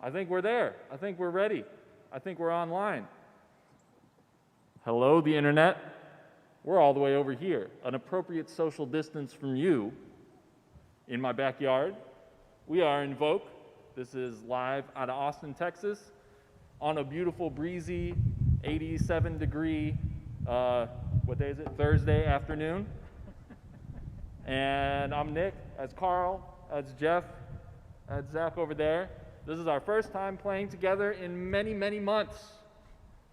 I think we're there. I think we're ready. I think we're online. Hello, the internet. We're all the way over here, an appropriate social distance from you, in my backyard. We are Invoke. This is live out of Austin, Texas, on a beautiful, breezy, 87-degree, what day is it? Thursday afternoon. And I'm Nick, that's Carl, that's Jeff, that's Zach over there. This is our first time playing together in many, many months.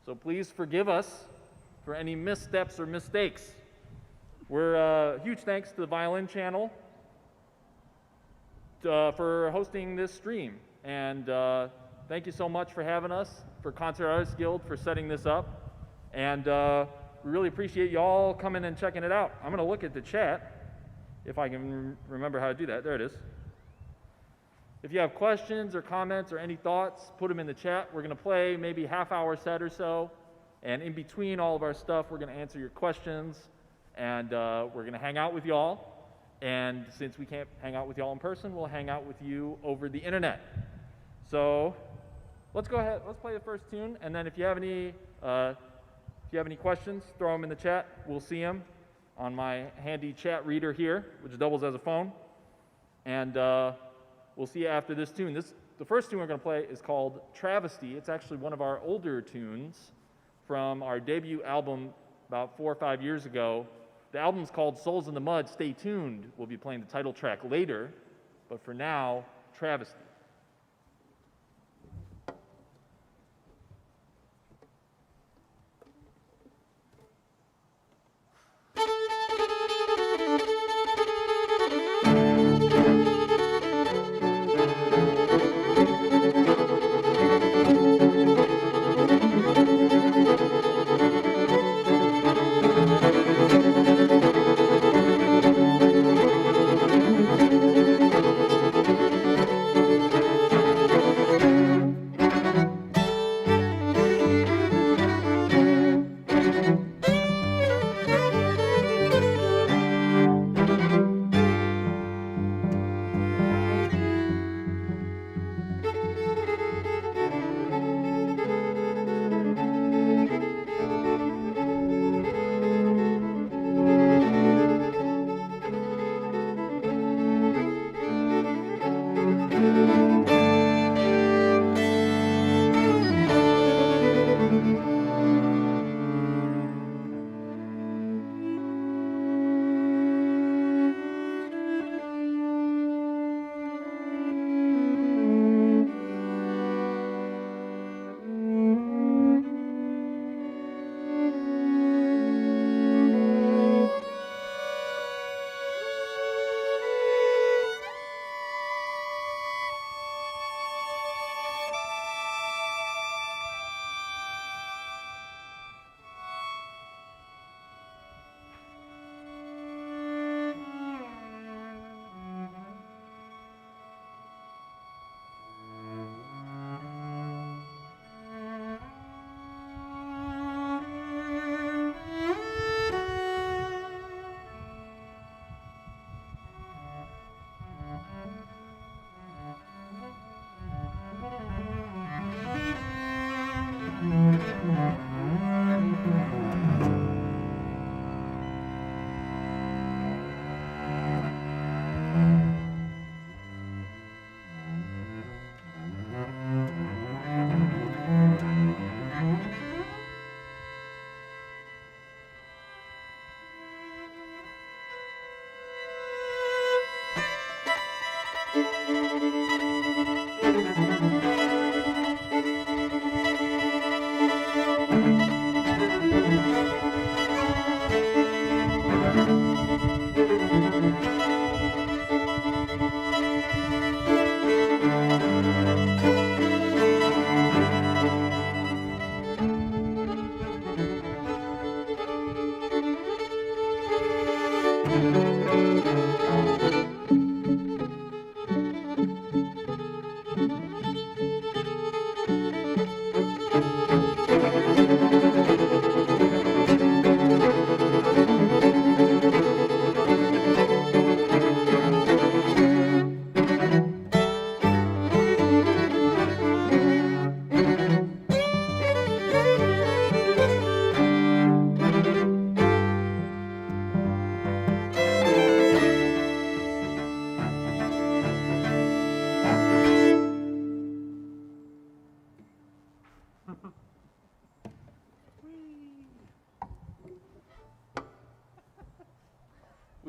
So please forgive us for any missteps or mistakes. We're huge thanks to the Violin Channel for hosting this stream. And thank you so much for having us, for Concert Artists Guild for setting this up. And we really appreciate y'all coming and checking it out. I'm gonna look at the chat, if I can remember how to do that. There it is. If you have questions or comments or any thoughts, put them in the chat. We're gonna play maybe half-hour set or so. And in between all of our stuff, we're gonna answer your questions. And we're gonna hang out with y'all. And since we can't hang out with y'all in person, we'll hang out with you over the internet. So let's go ahead, let's play the first tune. And then if you have any questions, throw them in the chat. We'll see them on my handy chat reader here, which doubles as a phone. And we'll see you after this tune. The first tune we're going to play is called Travesty. It's actually one of our older tunes from our debut album about 4 or 5 years ago. The album's called Souls in the Mud. Stay tuned. We'll be playing the title track later. But for now, Travesty.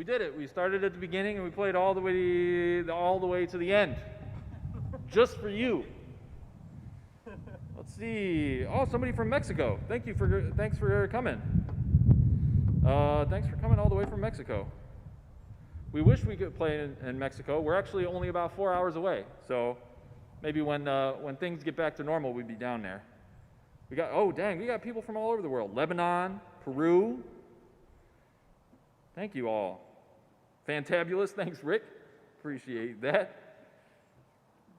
did it. We started at the beginning and we played all the way to the end, just for you. Let's see. Oh, somebody from Mexico. Thanks for coming. Thanks for coming all the way from Mexico. We wish we could play in Mexico. We're actually only about 4 hours away, so maybe when things get back to normal, we'd be down there. We got people from all over the world. Lebanon, Peru. Thank you all. Fantabulous. Thanks, Rick. Appreciate that.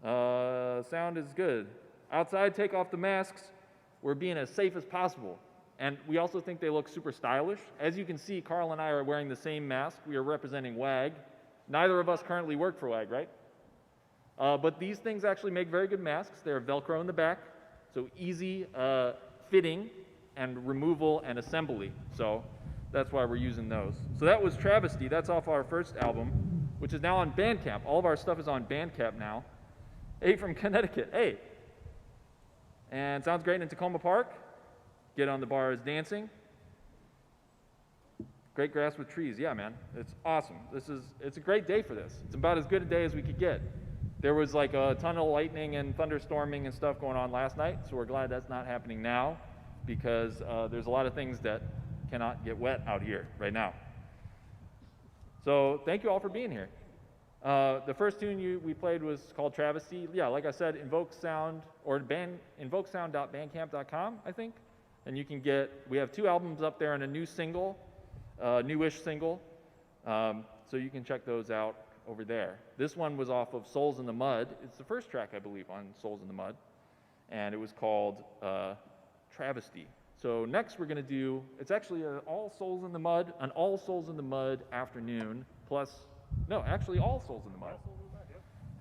Sound is good. Outside, take off the masks. We're being as safe as possible. And we also think they look super stylish. As you can see, Carl and I are wearing the same mask. We are representing WAG. Neither of us currently work for WAG, right? But these things actually make very good masks. They're Velcro in the back, so easy fitting and removal and assembly. So that's why we're using those. So that was Travesty. That's off our first album, which is now on Bandcamp. All of our stuff is on Bandcamp now. Hey, from Connecticut. Hey. And sounds great in Tacoma Park. Get on the bars dancing. Great grass with trees. Yeah, man. It's awesome. It's a great day for this. It's about as good a day as we could get. There was like a ton of lightning and thunderstorming and stuff going on last night, so we're glad that's not happening now because there's a lot of things that cannot get wet out here right now. So thank you all for being here. The first tune we played was called Travesty. Yeah, like I said, Invoke Sound or invokesound.bandcamp.com, I think. And you can we have 2 albums up there and a new single, newish single. So you can check those out over there. This one was off of Souls in the Mud. It's the first track, I believe, on Souls in the Mud. And it was called Travesty. So next we're going to do, it's actually an All Souls in the Mud afternoon, plus, no, actually All Souls in the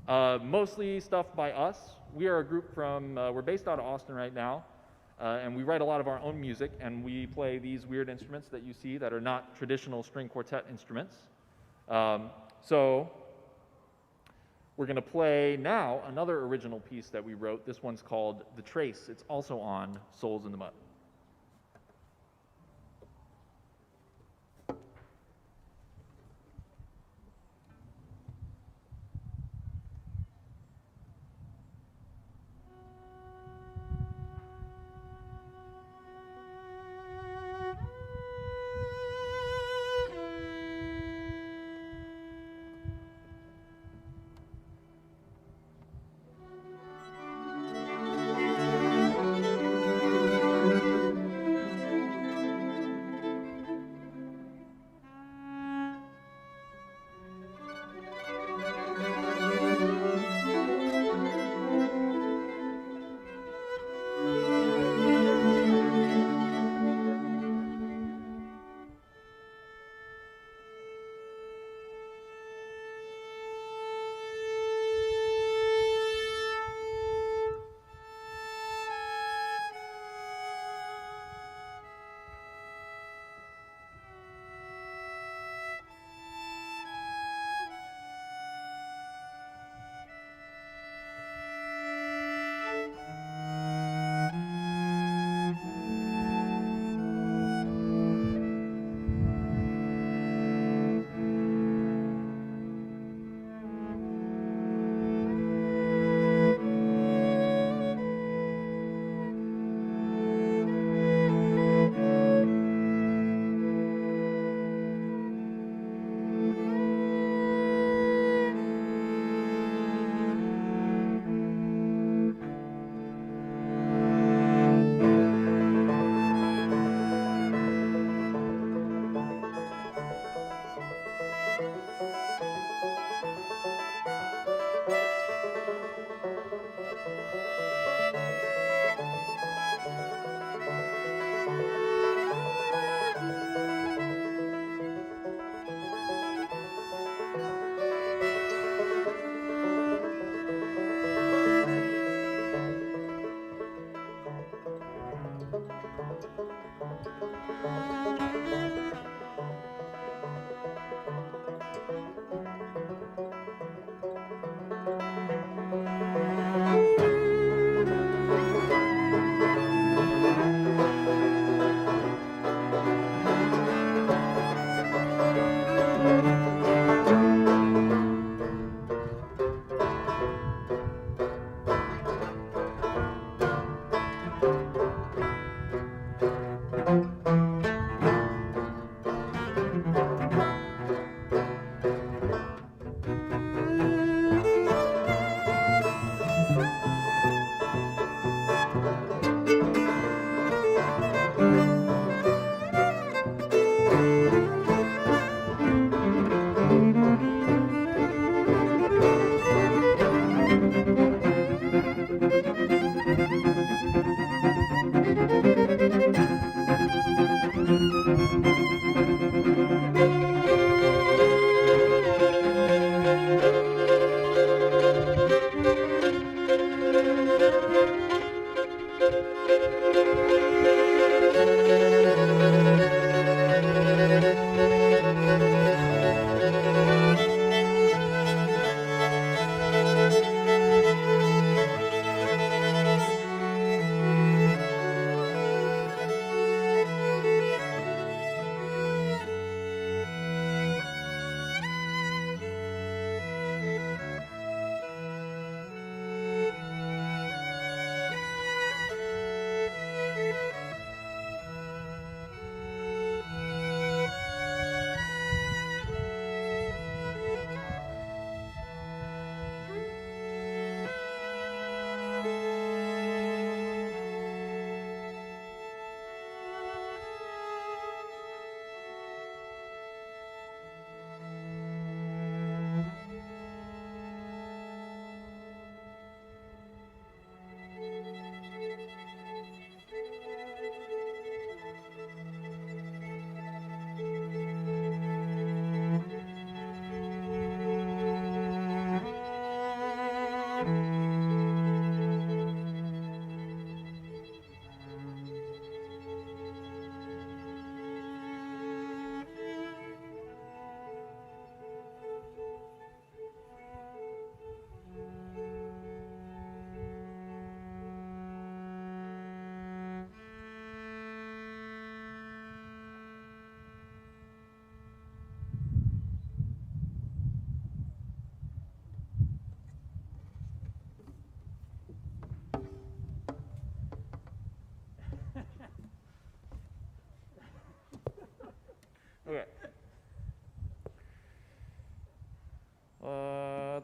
Mud. Mostly stuff by us. We are a group we're based out of Austin right now, and we write a lot of our own music, and we play these weird instruments that you see that are not traditional string quartet instruments. So we're going to play now another original piece that we wrote. This one's called The Trace. It's also on Souls in the Mud.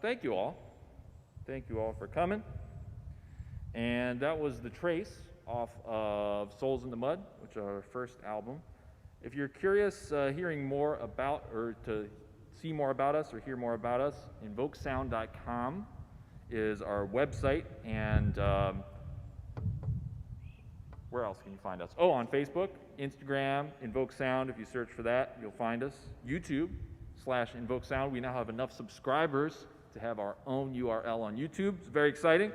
thank you all. Thank you all for coming. And that was The Trace off of Souls in the Mud, which is our first album. If you're curious hearing more about, or to see more about us or hear more about us, invokesound.com is our website. And where else can you find us? Oh, on Facebook, Instagram, Invoke Sound. If you search for that, you'll find us. YouTube/Invoke Sound. We now have enough subscribers to have our own URL on YouTube. It's very exciting.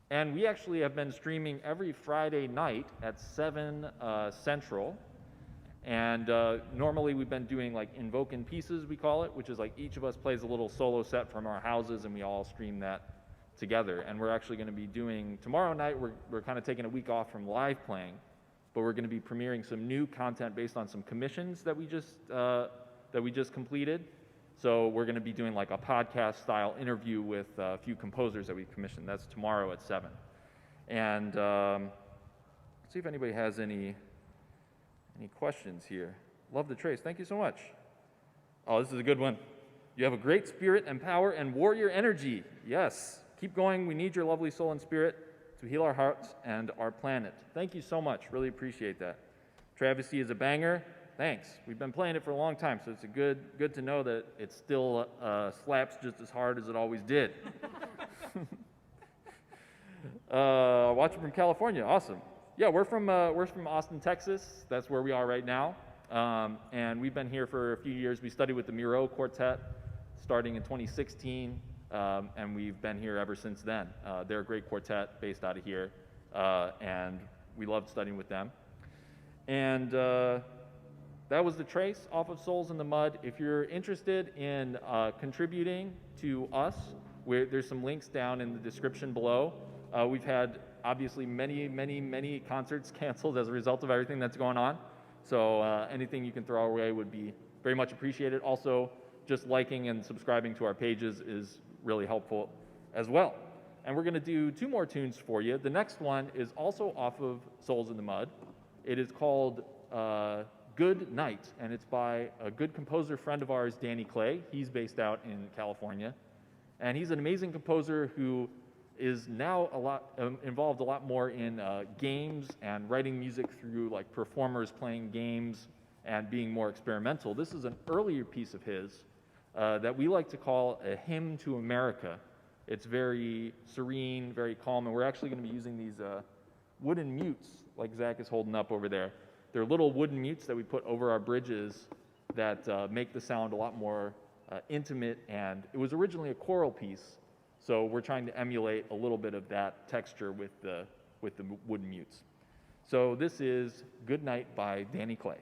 And we actually have been streaming every Friday night at 7 Central. And normally we've been doing like Invoke in Pieces, we call it, which is like each of us plays a little solo set from our houses and we all stream that together. And we're actually going to be doing, tomorrow night, we're kind of taking a week off from live playing, but we're going to be premiering some new content based on some commissions that we just completed. So we're going to be doing like a podcast style interview with a few composers that we commissioned. That's tomorrow at 7. And let's see if anybody has any questions here. Love The Trace. Thank you so much. Oh, this is a good one. You have a great spirit and power and warrior energy. Yes. Keep going. We need your lovely soul and spirit to heal our hearts and our planet. Thank you so much. Really appreciate that. Travesty is a banger. Thanks. We've been playing it for a long time, so it's good to know that it still slaps just as hard as it always did. Watching from California. Awesome. Yeah, we're from Austin, Texas. That's where we are right now. And we've been here for a few years. We studied with the Miro Quartet starting in 2016. And we've been here ever since then. They're a great quartet based out of here, and we loved studying with them. And that was The Trace off of Souls in the Mud. If you're interested in contributing to us, there's some links down in the description below. We've had, obviously, many concerts canceled as a result of everything that's going on. So anything you can throw our way would be very much appreciated. Also, just liking and subscribing to our pages is really helpful as well. And we're going to do 2 more tunes for you. The next one is also off of Souls in the Mud. It is called Good Night, and it's by a good composer friend of ours, Danny Clay. He's based out in California. And he's an amazing composer who is now involved a lot more in games and writing music through like performers playing games and being more experimental. This is an earlier piece of his that we like to call a hymn to America. It's very serene, very calm, and we're actually going to be using these wooden mutes like Zach is holding up over there. They're little wooden mutes that we put over our bridges that make the sound a lot more intimate, and it was originally a choral piece, so we're trying to emulate a little bit of that texture with the wooden mutes. So this is Good Night by Danny Clay.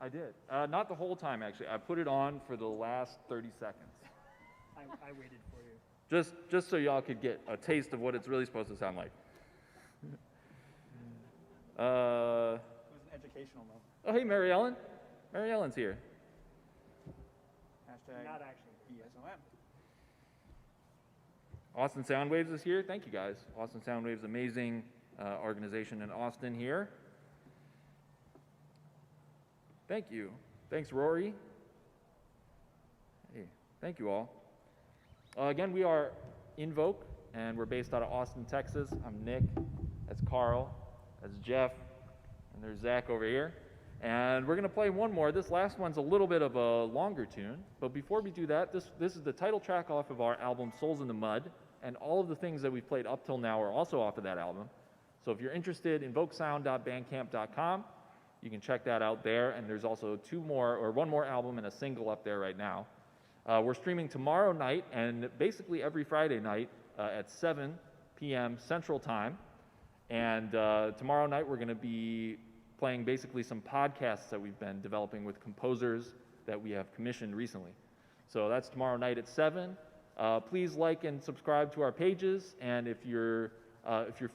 I did. Not the whole time, actually. I put it on for the last 30 seconds. I waited for you. Just so y'all could get a taste of what it's really supposed to sound like. It was an educational moment. Oh, hey, Mary Ellen. Mary Ellen's here. Hashtag Not actually. ESOM. Austin Soundwaves is here. Thank you, guys. Austin Soundwaves, amazing organization in Austin here. Thank you. Thanks, Rory. Hey, thank you all. Again, we are Invoke, and we're based out of Austin, Texas. I'm Nick. That's Carl. That's Jeff. And there's Zach over here. And we're going to play one more. This last one's a little bit of a longer tune. But before we do that, this is the title track off of our album, Souls in the Mud. And all of the things that we've played up till now are also off of that album. So if you're interested, invokesound.bandcamp.com. You can check that out there. And there's also one more album and a single up there right now. We're streaming tomorrow night and basically every Friday night at 7 p.m. Central Time. And tomorrow night we're going to be playing basically some podcasts that we've been developing with composers that we have commissioned recently. So that's tomorrow night at 7. Please like and subscribe to our pages. And if you're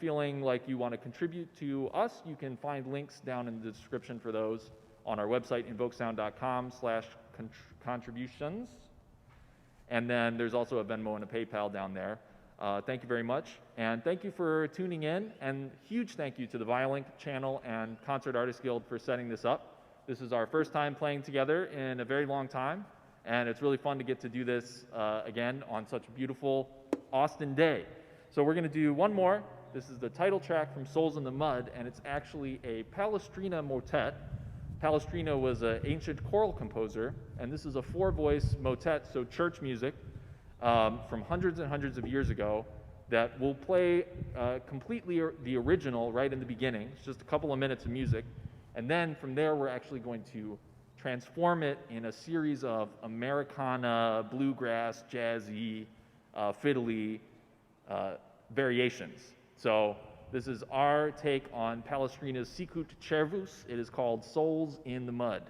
feeling like you want to contribute to us, you can find links down in the description for those on our website, invokesound.com/contributions. And then there's also a Venmo and a PayPal down there. Thank you very much. And thank you for tuning in. And huge thank you to the Violink channel and Concert Artists Guild for setting this up. This is our first time playing together in a very long time. And it's really fun to get to do this again on such a beautiful Austin day. So we're going to do one more. This is the title track from Souls in the Mud, and it's actually a Palestrina motet. Palestrina was an ancient choral composer, and this is a 4-voice motet, so church music, from hundreds and hundreds of years ago that will play completely the original right in the beginning. It's just a couple of minutes of music. And then from there, we're actually going to transform it in a series of Americana, bluegrass, jazzy, fiddly variations. So this is our take on Palestrina's Sicut Cervus. It is called Souls in the Mud.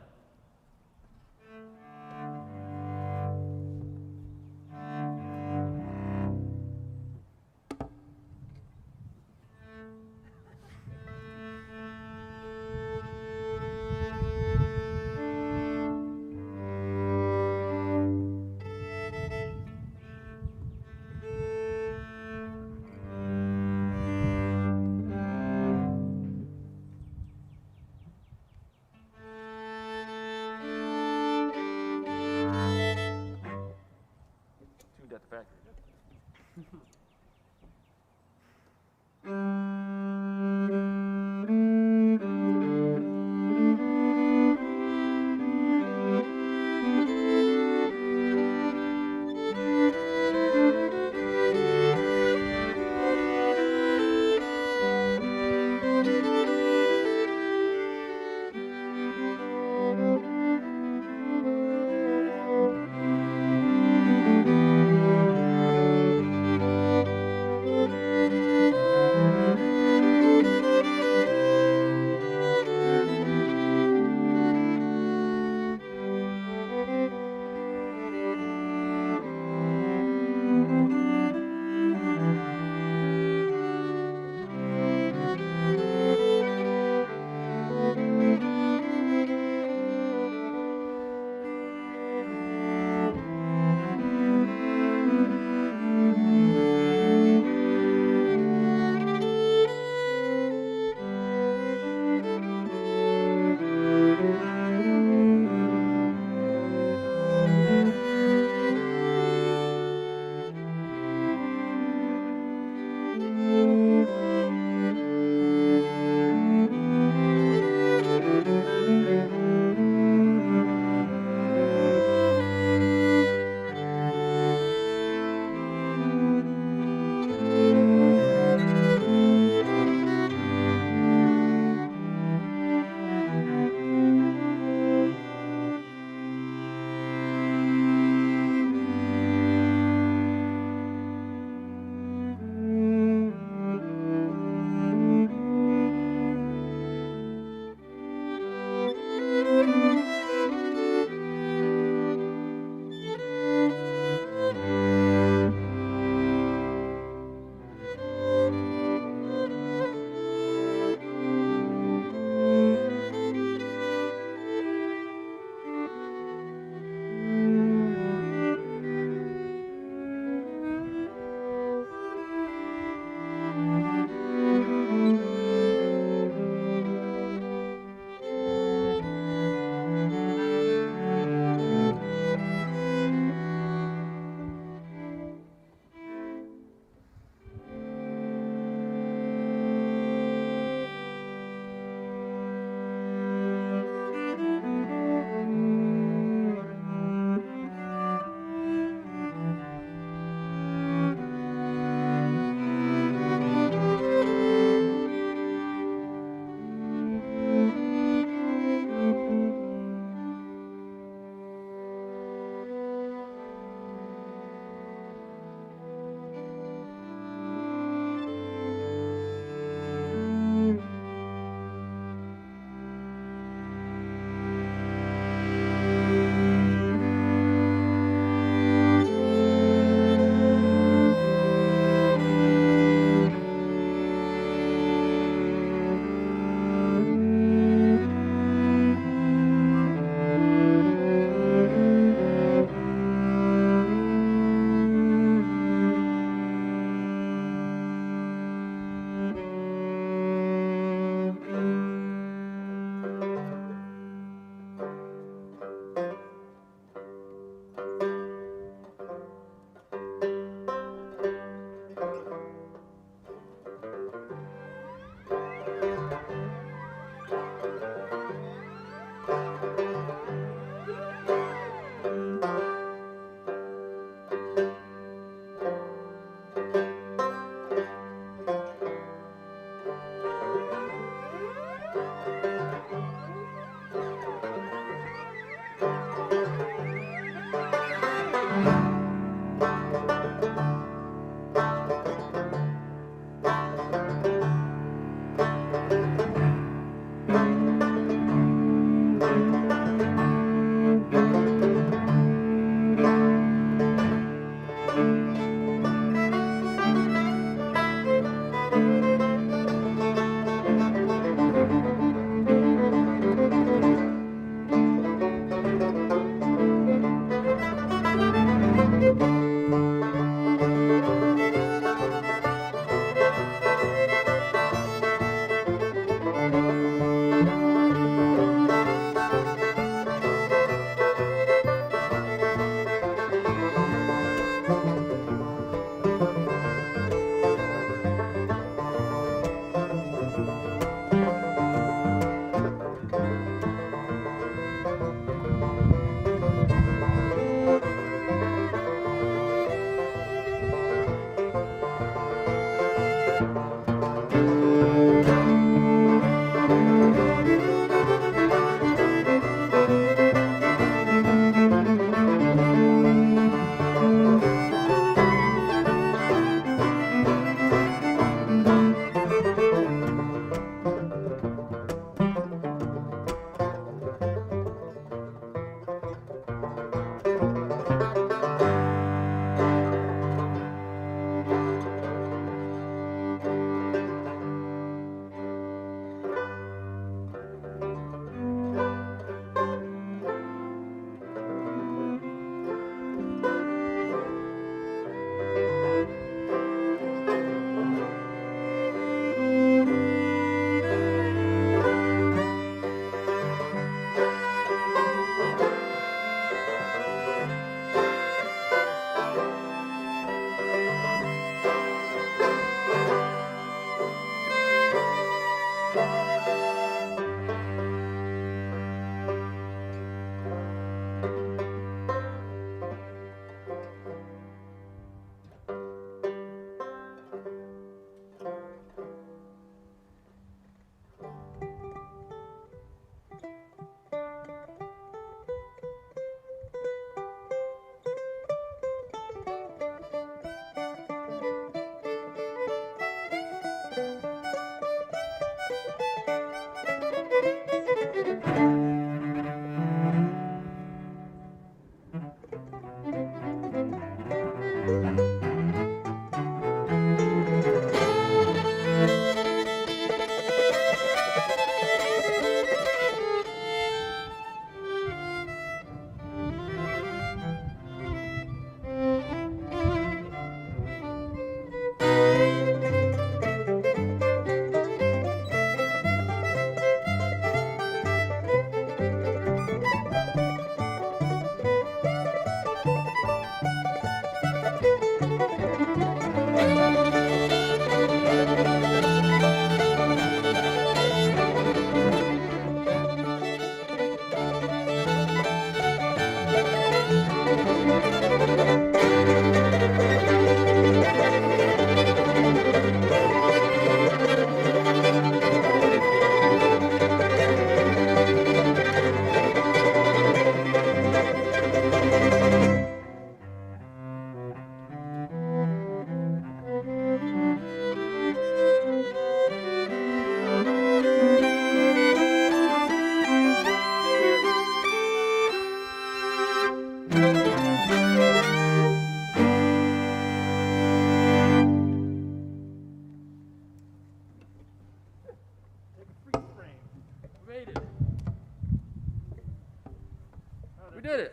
did it.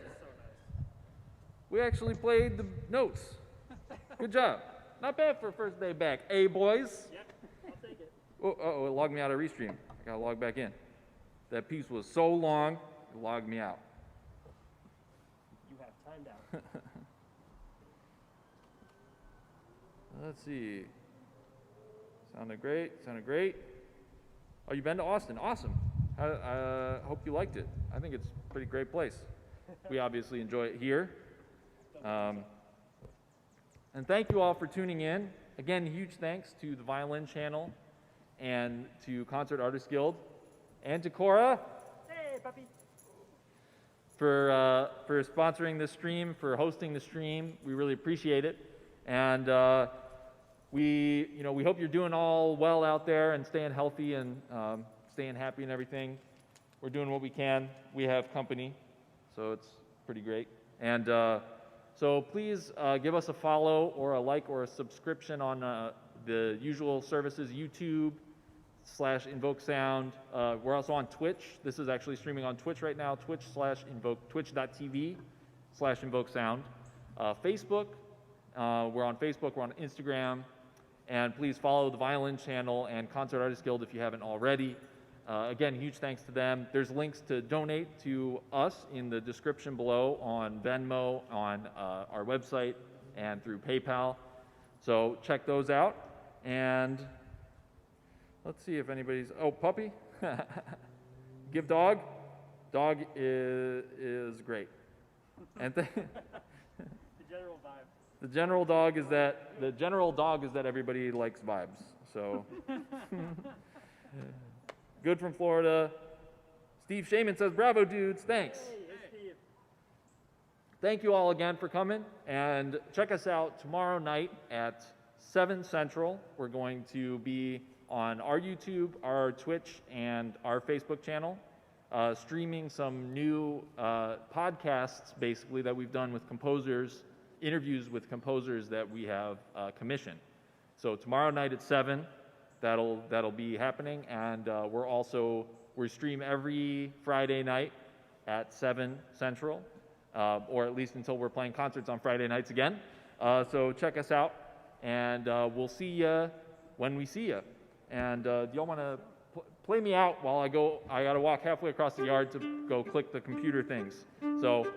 We actually played the notes. Good job. Not bad for a first day back. Hey, boys. Yep, I'll take it. Oh, it logged me out of Restream. I gotta log back in. That piece was so long, it logged me out. You have timed out. Let's see. Sounded great. Oh, you've been to Austin? Awesome. I hope you liked it. I think it's a pretty great place. We obviously enjoy it here. And thank you all for tuning in. Again, huge thanks to the Violin Channel and to Concert Artists Guild and to Cora Hey, puppy. for sponsoring this stream, for hosting the stream. We really appreciate it. And we hope you're doing all well out there and staying healthy and staying happy and everything. We're doing what we can. We have company, so it's pretty great. And so please give us a follow or a like or a subscription on the usual services, YouTube/Invoke Sound. We're also on Twitch. This is actually streaming on Twitch right now, twitch.tv/Invoke Sound. Facebook, we're on Facebook, we're on Instagram. And please follow the Violin Channel and Concert Artists Guild if you haven't already. Again, huge thanks to them. There's links to donate to us in the description below on Venmo, on our website, and through PayPal. So check those out. And let's see if anybody's... Oh, puppy? Give dog? Dog is great. And The general vibe. the general dog is that everybody likes vibes. So good from Florida. Steve Shaman says, "Bravo, dudes! Thanks." Hey, Steve. Thank you all again for coming, and check us out tomorrow night at 7 Central. We're going to be on our YouTube, our Twitch, and our Facebook channel, streaming some new podcasts, basically, that we've done with composers, interviews with composers that we have commissioned. So tomorrow night at 7, that'll be happening, and we stream every Friday night at 7 Central, or at least until we're playing concerts on Friday nights again. So check us out, and we'll see you when we see you. And do y'all want to play me out while I go? I got to walk halfway across the yard to go click the computer things. So.